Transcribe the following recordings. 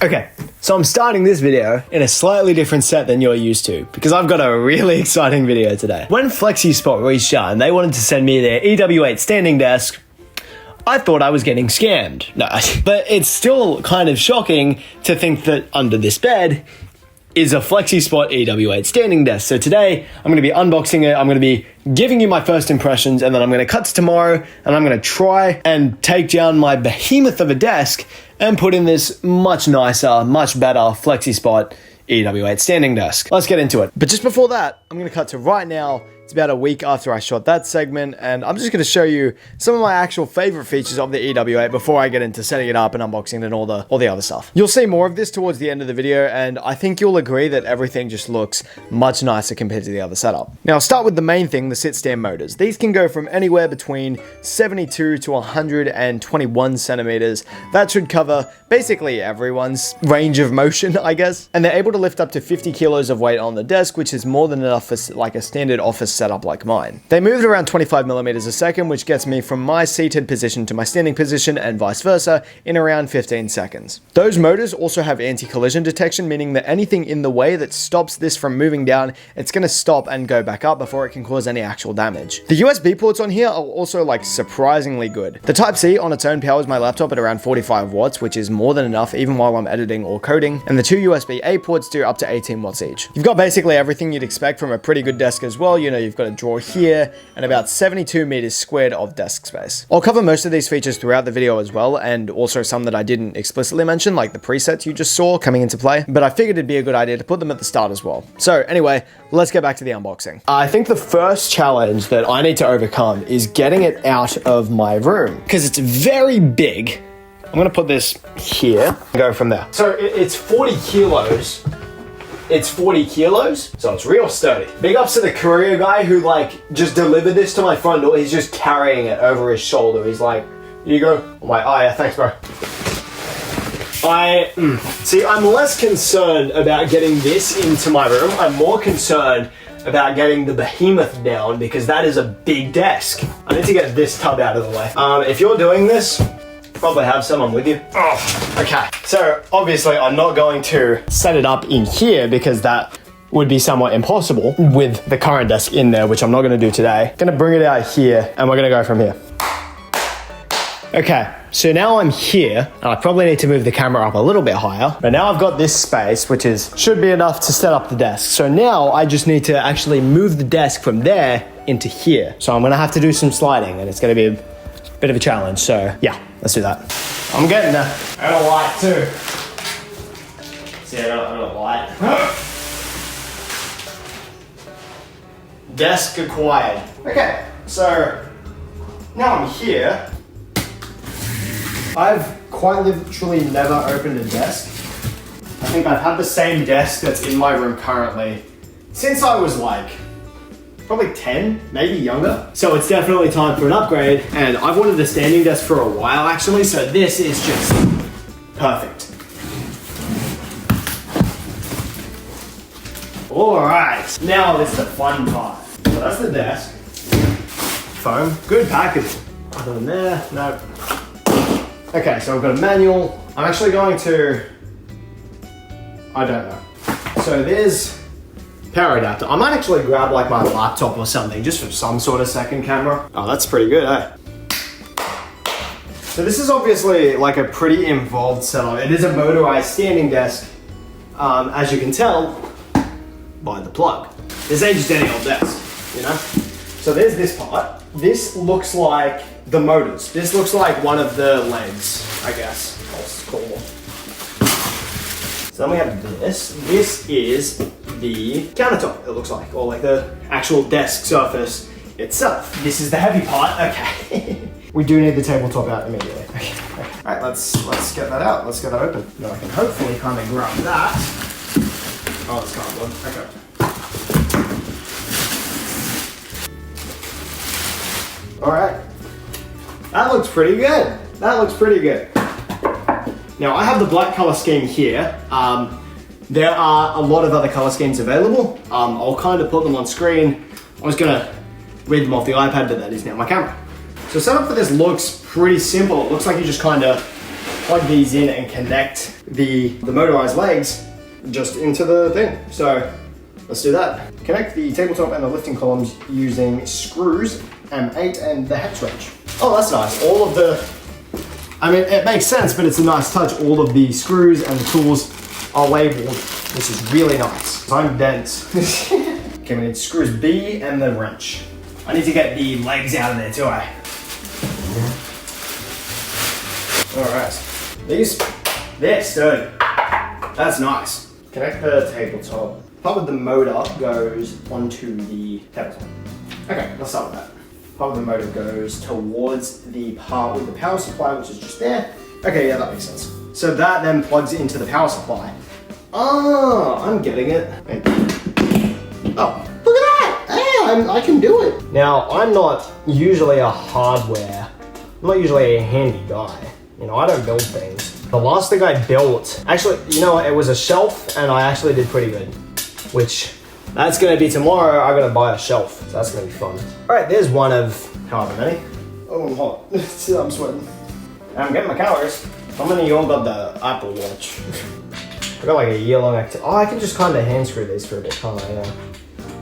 Okay, so I'm starting this video in a slightly different set than you're used to because I've got a really exciting video today. When FlexiSpot reached out and they wanted to send me their EW8 Standing Desk, I thought I was getting scammed. No, but it's still kind of shocking to think that under this bed is a FlexiSpot EW8 Standing Desk. So today, I'm going to be unboxing it, I'm going to be giving you my first impressions, and then I'm going to cut to tomorrow, and I'm going to try and take down my behemoth of a desk and put in this much nicer, much better FlexiSpot EW8 Standing Desk. Let's get into it. But just before that, I'm going to cut to right now. It's about a week after I shot that segment, and I'm just going to show you some of my actual favorite features of the EW8 before I get into setting it up and unboxing it and all the other stuff. You'll see more of this towards the end of the video, and I think you'll agree that everything just looks much nicer compared to the other setup. Now, I'll start with the main thing, the sit-stand motors. These can go from anywhere between 72 to 121 centimeters. That should cover basically everyone's range of motion, I guess. And they're able to lift up to 50 kilos of weight on the desk, which is more than enough for like a standard office setup like mine. They moved around 25 millimeters a second, which gets me from my seated position to my standing position and vice versa in around 15 seconds. Those motors also have anti-collision detection, meaning that anything in the way that stops this from moving down, it's going to stop and go back up before it can cause any actual damage. The USB ports on here are also like surprisingly good. The Type-C on its own powers my laptop at around 45 watts, which is more than enough even while I'm editing or coding, and the two USB-A ports do up to 18 watts each. You've got basically everything you'd expect from a pretty good desk as well. You know, you've got a drawer here and about 72 meters squared of desk space. I'll cover most of these features throughout the video as well, and also some that I didn't explicitly mention, like the presets you just saw coming into play, but I figured it'd be a good idea to put them at the start as well. So anyway, let's get back to the unboxing. I think the first challenge that I need to overcome is getting it out of my room because it's very big. I'm gonna put this here and go from there. So it's 40 kilos. It's 40 kilos, so it's real sturdy. Big ups to the courier guy who like just delivered this to my front door. He's just carrying it over his shoulder. He's like, here you go. I'm like, oh yeah, thanks bro. See, I'm less concerned about getting this into my room. I'm more concerned about getting the behemoth down because that is a big desk. I need to get this tub out of the way. If you're doing this, probably have someone with you. Oh, okay. So obviously I'm not going to set it up in here because that would be somewhat impossible with the current desk in there, which I'm not gonna do today. Gonna bring it out here and we're gonna go from here. Okay, so now I'm here and I probably need to move the camera up a little bit higher, but now I've got this space, which should be enough to set up the desk. So now I just need to actually move the desk from there into here. So I'm gonna have to do some sliding and it's gonna be a bit of a challenge. So yeah, let's do that. I'm getting there. I got a light too. See, I got a light. Desk acquired. Okay, so now I'm here. I've quite literally never opened a desk. I think I've had the same desk that's in my room currently since I was like probably 10, maybe younger. So it's definitely time for an upgrade. And I've wanted a standing desk for a while actually, so this is just perfect. All right, now it's the fun part. So that's the desk. Foam, good packaging. Other than there, no. Okay, so I've got a manual. I'm actually going to, I don't know. So there's power adapter. I might actually grab like my laptop or something just for some sort of second camera. Oh, that's pretty good, eh? So this is obviously like a pretty involved setup. It is a motorized standing desk, as you can tell by the plug. This ain't just any old desk, you know? So there's this part. This looks like the motors. This looks like one of the legs, I guess. I'll call them. So then we have this. This is the countertop, it looks like, or like the actual desk surface itself. This is the heavy part, okay. We do need the tabletop out immediately. Okay. All right, let's get that out. Let's get that open. Now I can hopefully kind of grab that. Oh, it's cardboard, okay. All right, that looks pretty good. That looks pretty good. Now I have the black color scheme here. There are a lot of other color schemes available. I'll kind of put them on screen. I was gonna read them off the iPad, but that is now my camera. So setup for this looks pretty simple. It looks like you just kind of plug these in and connect the motorized legs just into the thing. So let's do that. Connect the tabletop and the lifting columns using screws, M8 and the hex wrench. Oh, that's nice. All of the, I mean, it makes sense, but it's a nice touch. All of the screws and the tools are labeled. This is really nice. I'm dense. Okay, we need screws B and the wrench. I need to get the legs out of there too, Alright. They're sturdy. That's nice. Connect the tabletop. Part with the motor goes onto the tabletop. Okay, let's start with that. Part of the motor goes towards the part with the power supply, which is just there. Okay, yeah, that makes sense. So that then plugs into the power supply. Oh, I'm getting it. Oh, look at that! Hey, I can do it. Now, I'm not usually I'm not usually a handy guy. You know, I don't build things. The last thing I built, actually, you know what, it was a shelf and I actually did pretty good. Which, that's gonna be tomorrow, I'm gonna buy a shelf. So that's gonna be fun. All right, there's one of however many. Oh, I'm hot. I'm sweating. I'm getting my calories. How many of y'all got the Apple Watch? I got like a year-long activity. Oh, I can just kind of hand screw these for a bit, can't I? Yeah.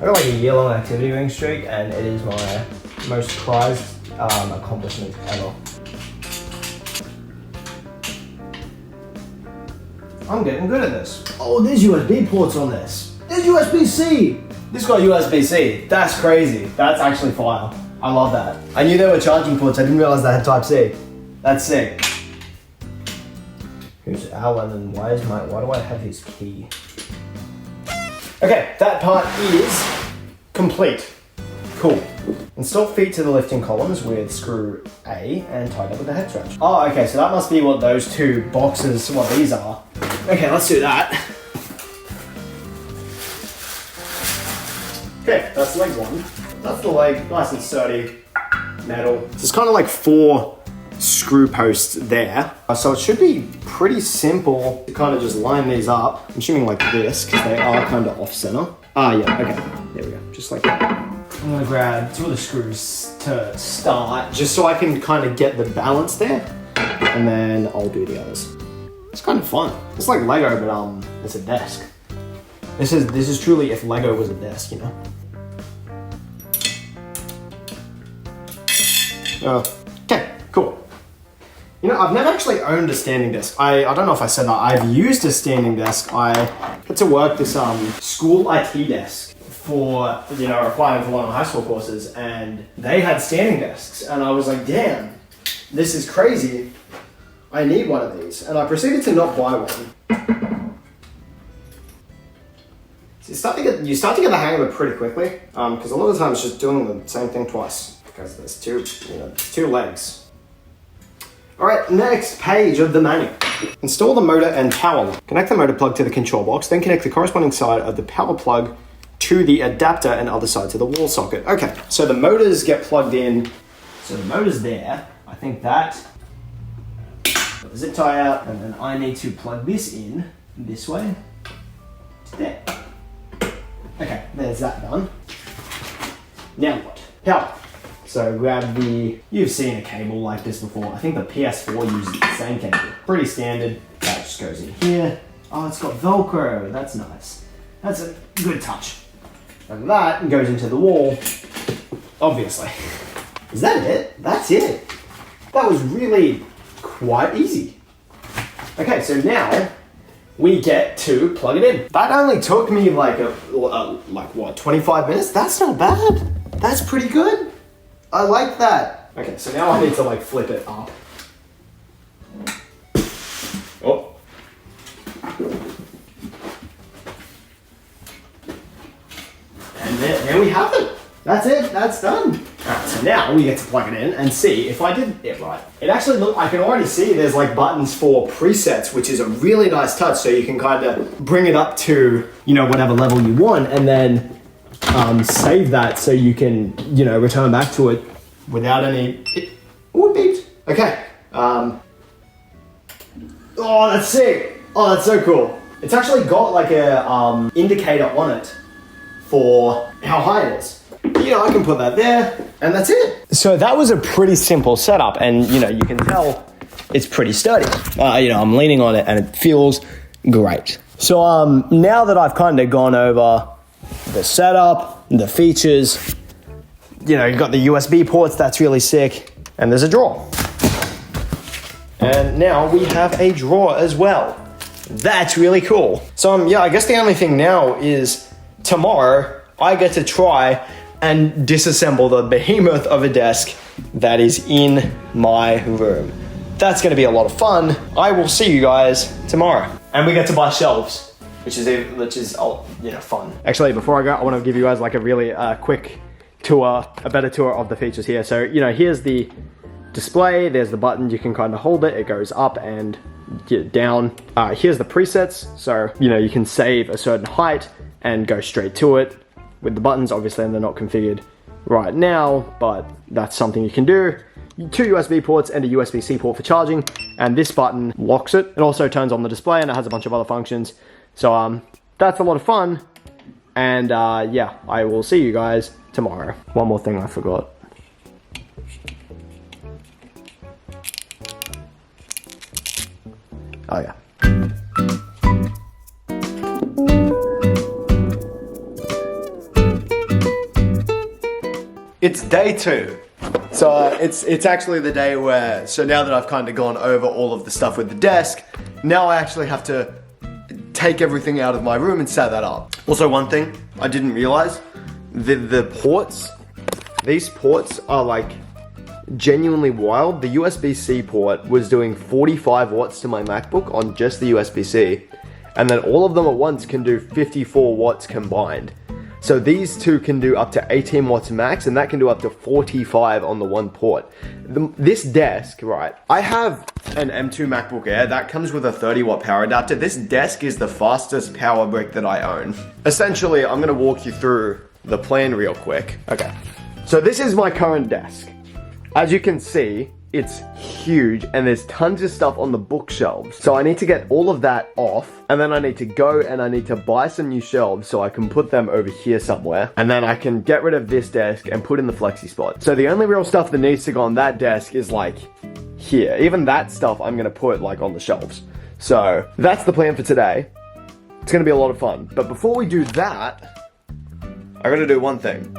I got like a year-long activity ring streak, and it is my most prized accomplishment ever. I'm getting good at this. Oh, there's USB ports on this. There's USB-C. This got USB-C. That's crazy. That's actually fire. I love that. I knew there were charging ports. I didn't realize they had Type-C. That's sick. Who's Alan and why do I have his key? Okay, that part is complete. Cool. Install feet to the lifting columns with screw A and tied up with the hex wrench. Oh, okay, so that must be what those two boxes, what these are. Okay, let's do that. Okay, that's leg one. That's the leg, nice and sturdy, metal. There's kind of like 4 screw posts there. So it should be pretty simple to kind of just line these up. I'm assuming like this, because they are kind of off center. Ah, yeah, okay, there we go, just like that. I'm gonna grab 2 of the screws to start, just so I can kind of get the balance there, and then I'll do the others. It's kind of fun. It's like Lego, but it's a desk. This is truly if Lego was a desk, you know? Okay, cool. You know, I've never actually owned a standing desk. I don't know if I said that. I've used a standing desk. I had to work this school IT desk for, you know, applying for one of the high school courses, and they had standing desks, and I was like, damn, this is crazy. I need one of these. And I proceeded to not buy one. So you start to get the hang of it pretty quickly, because a lot of the time it's just doing the same thing twice, because there's two legs. All right, next page of the manual. Install the motor and power. Connect the motor plug to the control box, then connect the corresponding side of the power plug to the adapter and other side to the wall socket. Okay, so the motors get plugged in. So the motor's there. I think that. Got the zip tie out, and then I need to plug this in this way to there. Okay, there's that done. Now what? Power. So grab you've seen a cable like this before. I think the PS4 uses the same cable. Pretty standard. That just goes in here. Oh, it's got Velcro. That's nice. That's a good touch. And that goes into the wall, obviously. Is that it? That's it. That was really quite easy. Okay, so now we get to plug it in. That only took me like what, 25 minutes? That's not bad. That's pretty good. I like that. Okay, so now I need to like flip it up. Oh. And there we have it. That's it, that's done. Alright, so now we get to plug it in and see if I did it right. It actually I can already see there's like buttons for presets, which is a really nice touch, so you can kind of bring it up to, you know, whatever level you want, and then save that so you can, you know, return back to it without any... Oh, it beeped. Okay. Oh, that's sick. Oh, that's so cool. It's actually got like a indicator on it for how high it is. You know, I can put that there, and that's it. So that was a pretty simple setup, and you know, you can tell it's pretty sturdy. You know, I'm leaning on it and it feels great. So now that I've kind of gone over the setup, the features, you know, you've got the USB ports, that's really sick, and there's a drawer. And now we have a drawer as well. That's really cool. So yeah, I guess the only thing now is tomorrow I get to try and disassemble the behemoth of a desk that is in my room. That's gonna be a lot of fun. I will see you guys tomorrow. And we get to buy shelves, which is you know, fun. Actually, before I go, I wanna give you guys like a really quick tour, a better tour of the features here. So, you know, here's the display, there's the button, you can kind of hold it, it goes up and down. Here's the presets, so, you know, you can save a certain height and go straight to it with the buttons, obviously, and they're not configured right now, but that's something you can do. 2 USB ports and a USB-C port for charging, and this button locks it. It also turns on the display and it has a bunch of other functions. So that's a lot of fun, and yeah, I will see you guys tomorrow. One more thing I forgot. Oh yeah. It's day 2. So it's actually the day where, so now that I've kind of gone over all of the stuff with the desk, now I actually have to take everything out of my room and set that up. Also, one thing I didn't realize, the ports, these ports are like genuinely wild. The USB-C port was doing 45 watts to my MacBook on just the USB-C, and then all of them at once can do 54 watts combined. So these two can do up to 18 watts max, and that can do up to 45 on the one port. This desk, right, I have an M2 MacBook Air that comes with a 30 watt power adapter. This desk is the fastest power brick that I own. Essentially, I'm gonna walk you through the plan real quick. Okay, so this is my current desk. As you can see, it's huge and there's tons of stuff on the bookshelves. So I need to get all of that off, and then I need to go and I need to buy some new shelves so I can put them over here somewhere. And then I can get rid of this desk and put in the FlexiSpot. So the only real stuff that needs to go on that desk is like here. Even that stuff I'm gonna put like on the shelves. So that's the plan for today. It's gonna be a lot of fun. But before we do that, I gotta do one thing.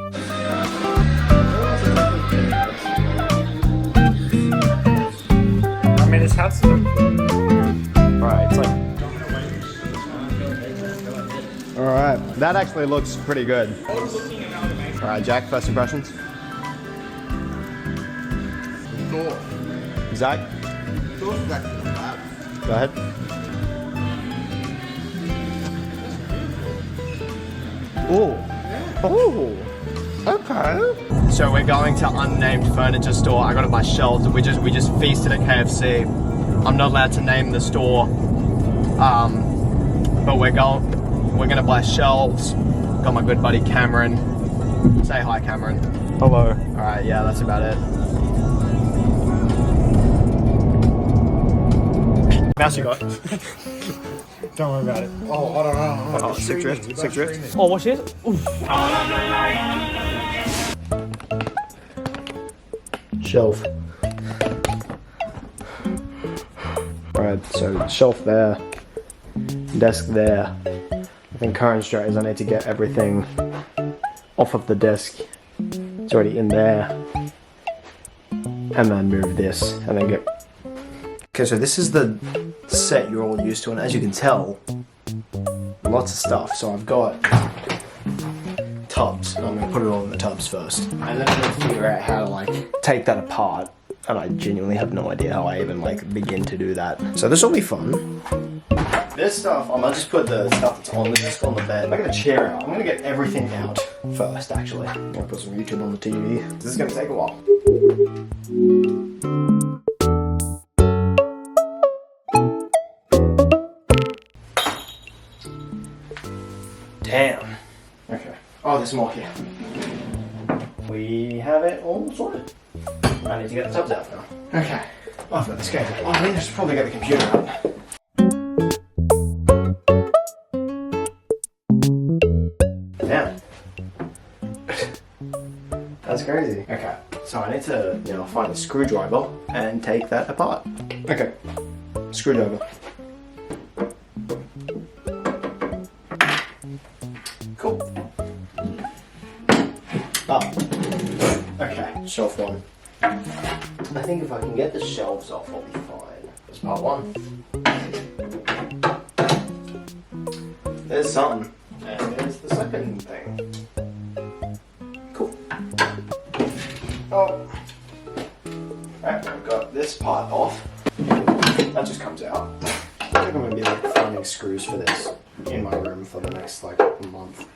I mean, it's had some. Alright, it's like. Alright, that actually looks pretty good. Alright, Jack, first impressions? Zach? Go ahead. Oh. Okay. So we're going to unnamed furniture store. I gotta buy shelves. We just feasted at KFC. I'm not allowed to name the store, but we're gonna buy shelves. Got my good buddy Cameron. Say hi, Cameron. Hello. All right, yeah, that's about it. Mouse you got. Don't worry about it. Oh, I don't know. Oh, sick drift. Oh, watch this. Oof. Shelf. Alright, so shelf there, desk there. I think current strat is I need to get everything off of the desk. It's already in there. And then move this, and then get... Okay, so this is the set you're all used to, and as you can tell, lots of stuff. So I've got tubs, and I'm gonna put it all in the tubs first. And then I'm gonna figure out how to like take that apart, and I genuinely have no idea how I even like begin to do that. So this will be fun. This stuff, I might just put the stuff that's on the desk on the bed. I'm gonna get a chair out. I'm gonna get everything out first, actually. I'm gonna put some YouTube on the TV. This is gonna take a while. Damn. Okay. Oh, there's more here. We have it all sorted. I need to get the tubs out now. Okay. Oh, I've got this cable. Oh, I should probably get the computer out. Damn. That's crazy. Okay. So I need to, find a screwdriver and take that apart. Okay, screwdriver. Cool. Okay, shelf one. I think if I can get the shelves off, I'll be fine. That's part one. There's something. And there's the second thing. Cool. Oh. Alright, I've got this part off. That just comes out. I think I'm gonna be like finding screws for this in my room for the next like month.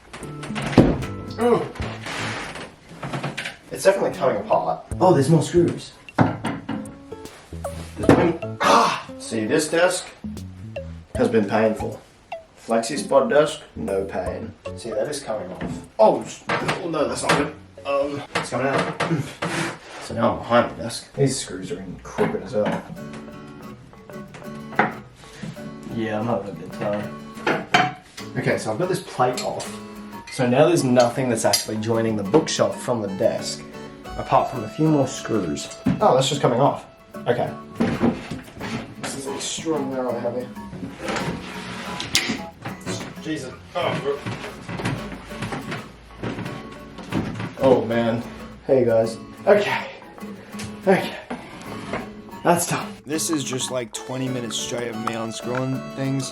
It's definitely coming apart. Oh, there's more screws. See, this desk has been painful. FlexiSpot desk, no pain. See, that is coming off. Oh no, that's not good. It's coming out. So now I'm behind the desk. These screws are in crooked as hell. Yeah, I'm having a good time. Okay, so I've got this plate off. So now there's nothing that's actually joining the bookshelf from the desk, apart from a few more screws. Oh, that's just coming off. Okay. This is extraordinarily heavy. Jesus. Oh man. Hey guys. Okay. That's done. This is just like 20 minutes straight of me unscrewing things.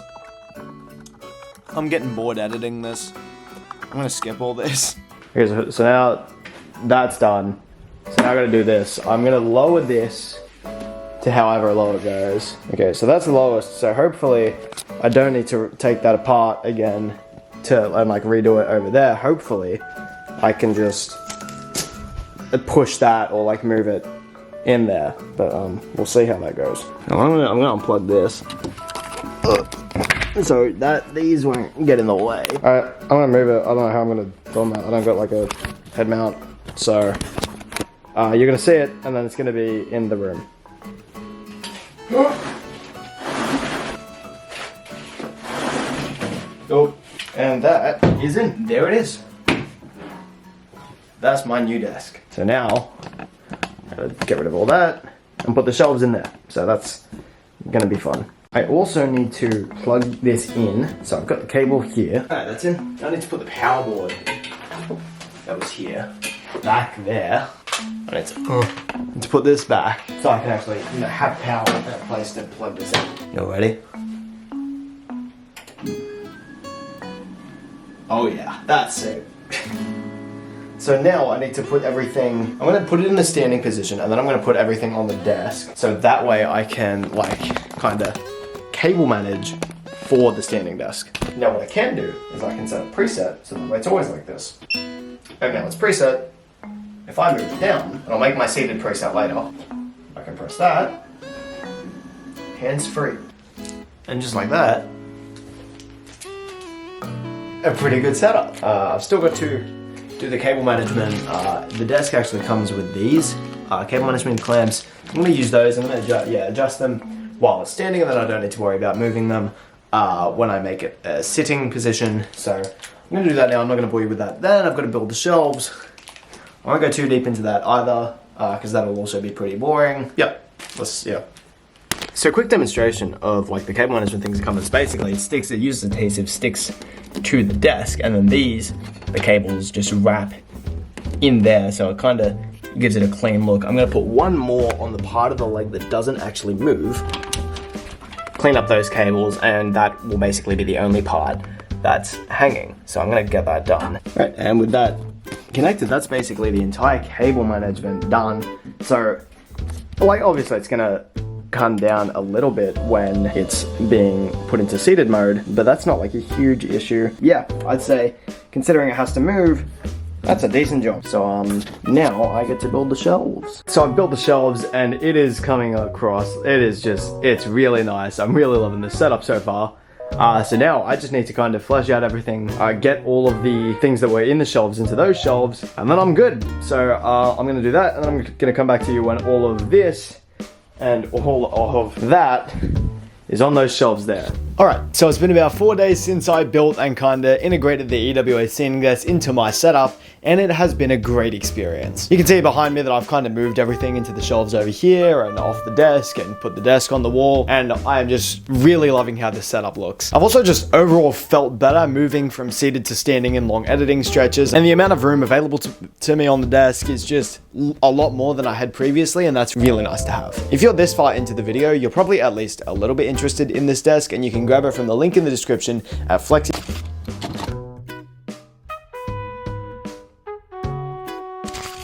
I'm getting bored editing this. I'm gonna skip all this. Okay, so now that's done. So now I gotta do this. I'm gonna lower this to however low it goes. Okay, so that's the lowest. So hopefully I don't need to take that apart again and like redo it over there. Hopefully I can just push that or like move it in there. But we'll see how that goes. Now, I'm gonna unplug this. So these won't get in the way. Alright, I'm gonna move it. I don't know how I'm gonna film that. I don't got like a head mount. So you're gonna see it and then it's gonna be in the room. Oh, and that is in. There it is. That's my new desk. So now, I gotta get rid of all that and put the shelves in there. So that's gonna be fun. I also need to plug this in. So I've got the cable here. Alright, that's in. I need to put the power board that was here back there. I need to put this back so I can actually have power in that place to plug this in. You all ready? Oh yeah, that's it. So now I need to put everything, I'm gonna put it in a standing position and then I'm gonna put everything on the desk. So that way I can like kinda cable manage for the standing desk. Now what I can do is I can set a preset so that it's always like this. Okay, now it's preset. If I move it down, and I'll make my seated preset later, I can press that, hands free. And just like that, a pretty good setup. I've still got to do the cable management. The desk actually comes with these cable management clamps. I'm gonna use those, I'm gonna adjust them while it's standing and then I don't need to worry about moving them when I make it a sitting position. So I'm gonna do that now, I'm not gonna bore you with that. Then I've got to build the shelves. I won't go too deep into that either, because that'll also be pretty boring. So quick demonstration of like the cable management things that come with. Basically it uses adhesive, sticks to the desk, and then the cables just wrap in there, so it kind of gives it a clean look. I'm gonna put one more on the part of the leg that doesn't actually move, clean up those cables, and that will basically be the only part that's hanging. So I'm gonna get that done. Right, and with that connected, that's basically the entire cable management done. So like obviously it's gonna come down a little bit when it's being put into seated mode, but that's not like a huge issue. Yeah, I'd say considering it has to move, that's a decent job. So now I get to build the shelves. So I've built the shelves and it is coming across. It's really nice. I'm really loving this setup so far. So now I just need to kind of flesh out everything, get all of the things that were in the shelves into those shelves, and then I'm good. So I'm gonna do that, and then I'm gonna come back to you when all of this and all of that is on those shelves there. Alright, so it's been about 4 days since I built and kinda integrated the EW8 Standing Desk into my setup, and it has been a great experience. You can see behind me that I've kind of moved everything into the shelves over here and off the desk and put the desk on the wall, and I am just really loving how this setup looks. I've also just overall felt better moving from seated to standing in long editing stretches, and the amount of room available to me on the desk is just a lot more than I had previously, and that's really nice to have. If you're this far into the video, you're probably at least a little bit interested in this desk, and you can grab it from the link in the description at Flexi.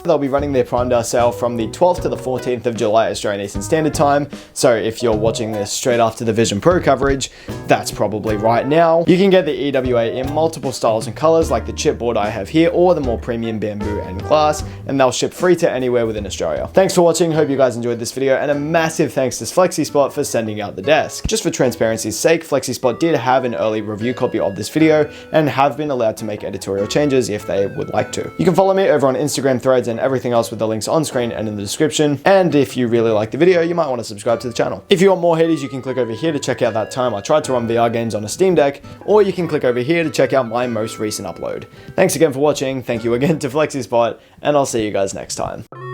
They'll be running their Prime Day sale from the 12th to the 14th of July Australian Eastern Standard Time, so if you're watching this straight after the Vision Pro coverage, that's probably right now. You can get the EW8 in multiple styles and colors like the chipboard I have here, or the more premium bamboo and glass, and they'll ship free to anywhere within Australia. Thanks for watching, hope you guys enjoyed this video, and a massive thanks to FlexiSpot for sending out the desk. Just for transparency's sake, FlexiSpot did have an early review copy of this video, and have been allowed to make editorial changes if they would like to. You can follow me over on Instagram, Threads, and everything else with the links on screen and in the description. And if you really like the video, you might want to subscribe to the channel. If you want more headies, you can click over here to check out that time I tried to run VR games on a Steam Deck, or you can click over here to check out my most recent upload. Thanks again for watching, thank you again to FlexiSpot, and I'll see you guys next time.